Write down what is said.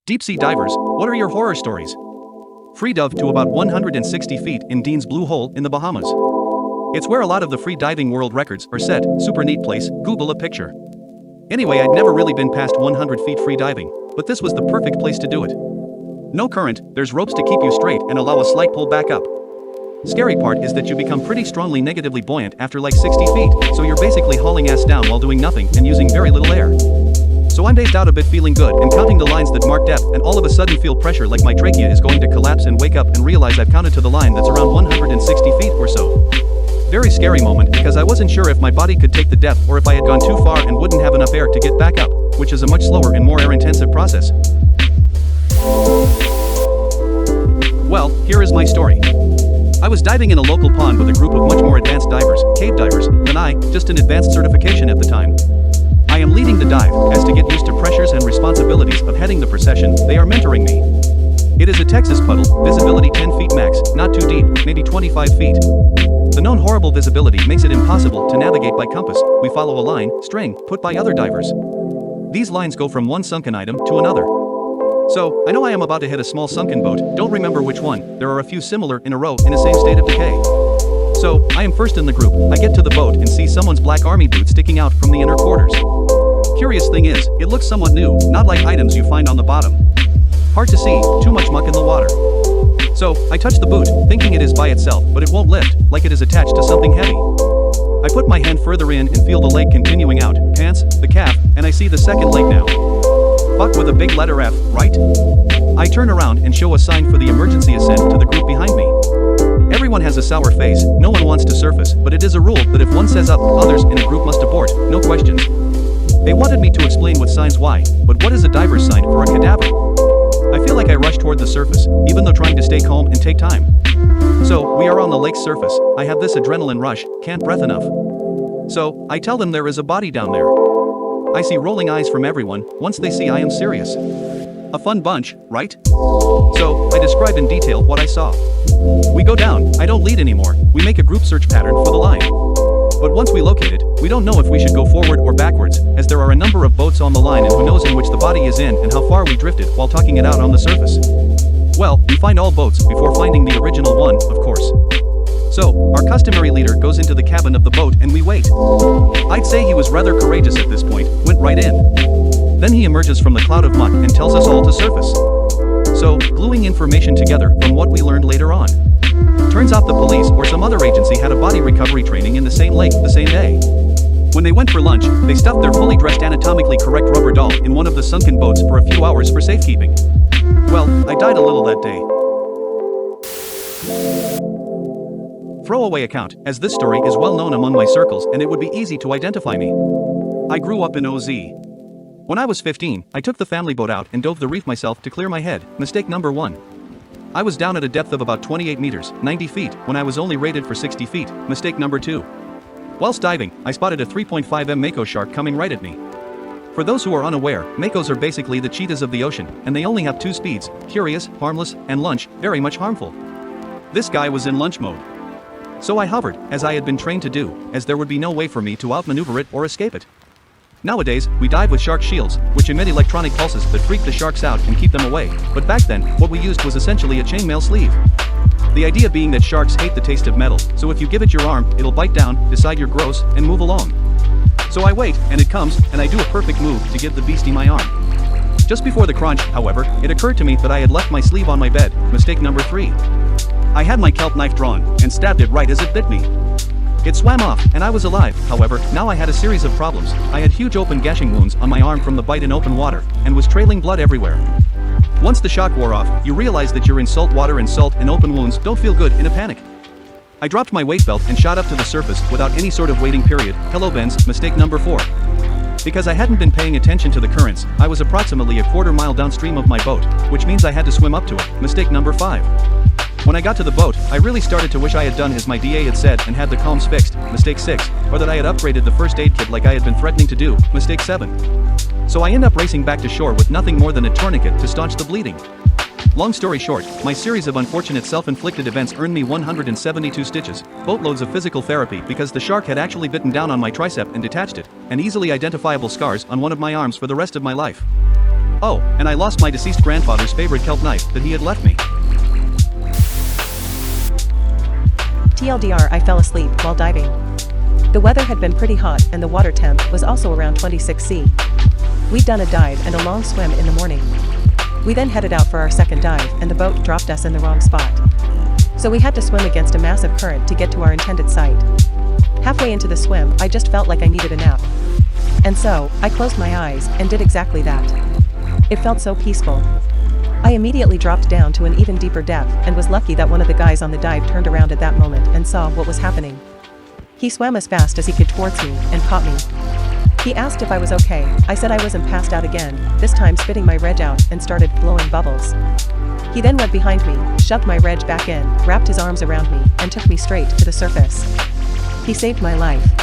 Deep-sea divers, what are your horror stories? Free dive to about 160 feet in Dean's Blue Hole in the Bahamas. It's where a lot of the free diving world records are set. Super neat place, Google a picture. Anyway, I'd never really been past 100 feet free diving, but this was the perfect place to do it. No current, there's ropes to keep you straight and allow a slight pull back up. Scary part is that you become pretty strongly negatively buoyant after like 60 feet, so you're basically hauling ass down while doing nothing and using very little air. So I'm dazed out a bit, feeling good and counting the lines that mark depth, and all of a sudden feel pressure like my trachea is going to collapse, and wake up and realize I've counted to the line that's around 160 feet or so. Very scary moment, because I wasn't sure if my body could take the depth or if I had gone too far and wouldn't have enough air to get back up, which is a much slower and more air-intensive process. Well, here is my story. I was diving in a local pond with a group of much more advanced divers, cave divers, than I, just an advanced certification at the time. I am leading the dive, as to get used to pressures and responsibilities of heading the procession, they are mentoring me. It is a Texas puddle, visibility 10 feet max, not too deep, maybe 25 feet. The known horrible visibility makes it impossible to navigate by compass. We follow a line, string, put by other divers. These lines go from one sunken item to another. So, I know I am about to hit a small sunken boat, don't remember which one, there are a few similar in a row in the same state of decay. So, I am first in the group, I get to the boat and see someone's black army boot sticking out from the inner quarters. Curious thing is, it looks somewhat new, not like items you find on the bottom. Hard to see, too much muck in the water. So, I touch the boot, thinking it is by itself, but it won't lift, like it is attached to something heavy. I put my hand further in and feel the leg continuing out, pants, the calf, and I see the second leg now. Fuck with a big letter F, right? I turn around and show a sign for the emergency ascent to the group behind me. Everyone has a sour face, no one wants to surface, but it is a rule that if one says up, others in a group must abort, no questions. They wanted me to explain what signs why, but what is a diver's sign for a cadaver? I feel like I rush toward the surface, even though trying to stay calm and take time. So, we are on the lake's surface, I have this adrenaline rush, can't breathe enough. So, I tell them there is a body down there. I see rolling eyes from everyone, once they see I am serious. A fun bunch, right? So, I describe in detail what I saw. We go down, I don't lead anymore, we make a group search pattern for the line. But once we locate it, we don't know if we should go forward or backwards, as there are a number of boats on the line and who knows in which the body is in and how far we drifted while talking it out on the surface. Well, we find all boats before finding the original one, of course. So, our customary leader goes into the cabin of the boat and we wait. I'd say he was rather courageous at this point, went right in. Then he emerges from the cloud of muck and tells us all to surface. So, gluing information together from what we learned later on. Turns out the police or some other agency had a body recovery training in the same lake the same day. When they went for lunch, they stuffed their fully dressed anatomically correct rubber doll in one of the sunken boats for a few hours for safekeeping. Well, I died a little that day. Throwaway account, as this story is well known among my circles and it would be easy to identify me. I grew up in OZ. When I was 15, I took the family boat out and dove the reef myself to clear my head, mistake number 1. I was down at a depth of about 28 meters, 90 feet, when I was only rated for 60 feet, mistake number 2. Whilst diving, I spotted a 3.5m mako shark coming right at me. For those who are unaware, makos are basically the cheetahs of the ocean, and they only have 2 speeds, curious, harmless, and lunch, very much harmful. This guy was in lunch mode. So I hovered, as I had been trained to do, as there would be no way for me to outmaneuver it or escape it. Nowadays, we dive with shark shields, which emit electronic pulses that freak the sharks out and keep them away, but back then, what we used was essentially a chainmail sleeve. The idea being that sharks hate the taste of metal, so if you give it your arm, it'll bite down, decide you're gross, and move along. So I wait, and it comes, and I do a perfect move to give the beastie my arm. Just before the crunch, however, it occurred to me that I had left my sleeve on my bed, mistake number 3. I had my kelp knife drawn, and stabbed it right as it bit me. It swam off, and I was alive. However, now I had a series of problems. I had huge open gashing wounds on my arm from the bite in open water, and was trailing blood everywhere. Once the shock wore off, you realize that you're in salt water, and salt and open wounds don't feel good in a panic. I dropped my weight belt and shot up to the surface without any sort of waiting period. Hello bends, mistake number 4. Because I hadn't been paying attention to the currents, I was approximately a quarter mile downstream of my boat, which means I had to swim up to it, mistake number 5. When I got to the boat, I really started to wish I had done as my DA had said and had the comms fixed, mistake 6, or that I had upgraded the first aid kit like I had been threatening to do, mistake 7. So I end up racing back to shore with nothing more than a tourniquet to staunch the bleeding. Long story short, my series of unfortunate self-inflicted events earned me 172 stitches, boatloads of physical therapy because the shark had actually bitten down on my tricep and detached it, and easily identifiable scars on one of my arms for the rest of my life. Oh, and I lost my deceased grandfather's favorite kelp knife that he had left me. TLDR, I fell asleep while diving. The weather had been pretty hot and the water temp was also around 26 C. We'd done a dive and a long swim in the morning. We then headed out for our second dive and the boat dropped us in the wrong spot. So we had to swim against a massive current to get to our intended site. Halfway into the swim, I just felt like I needed a nap. And so, I closed my eyes and did exactly that. It felt so peaceful. I immediately dropped down to an even deeper depth and was lucky that one of the guys on the dive turned around at that moment and saw what was happening. He swam as fast as he could towards me and caught me. He asked if I was okay. I said I wasn't, passed out again, this time spitting my reg out and started blowing bubbles. He then went behind me, shoved my reg back in, wrapped his arms around me, and took me straight to the surface. He saved my life.